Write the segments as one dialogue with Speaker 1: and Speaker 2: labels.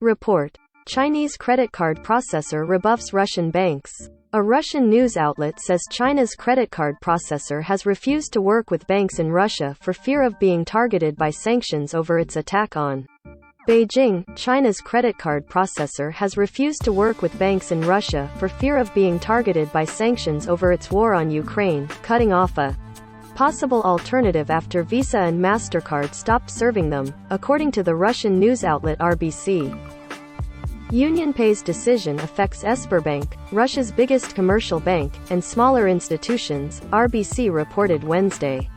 Speaker 1: Report. Chinese credit card processor rebuffs Russian banks. A Russian news outlet says China's credit card processor has refused to work with banks in Russia for fear of being targeted by sanctions over its attack on Beijing. China's credit card processor has refused to work with banks in Russia for fear of being targeted by sanctions over its war on Ukraine, cutting off a possible alternative after Visa and MasterCard stopped serving them, according to the Russian news outlet RBC. UnionPay's decision affects Sberbank, Russia's biggest commercial bank, and smaller institutions, RBC reported Wednesday.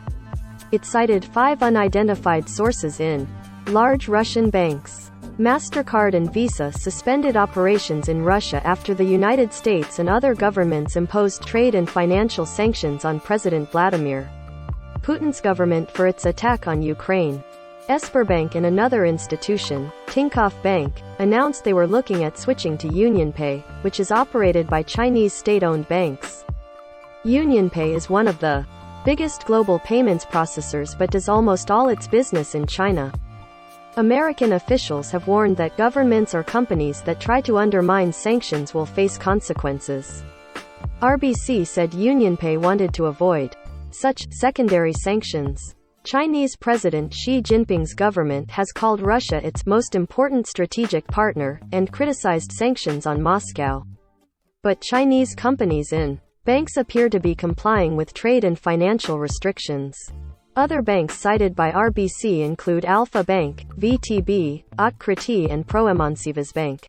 Speaker 1: It cited 5 unidentified sources in large Russian banks. MasterCard and Visa suspended operations in Russia after the United States and other governments imposed trade and financial sanctions on President Vladimir Putin's government for its attack on Ukraine. Sberbank and another institution, Tinkoff Bank, announced they were looking at switching to UnionPay, which is operated by Chinese state-owned banks. UnionPay is one of the biggest global payments processors but does almost all its business in China. American officials have warned that governments or companies that try to undermine sanctions will face consequences. RBC said UnionPay wanted to avoid such secondary sanctions. Chinese President Xi Jinping's government has called Russia its most important strategic partner, and criticized sanctions on Moscow. But Chinese companies and banks appear to be complying with trade and financial restrictions. Other banks cited by RBC include Alpha Bank, VTB, Otkriti and Proemansivas Bank.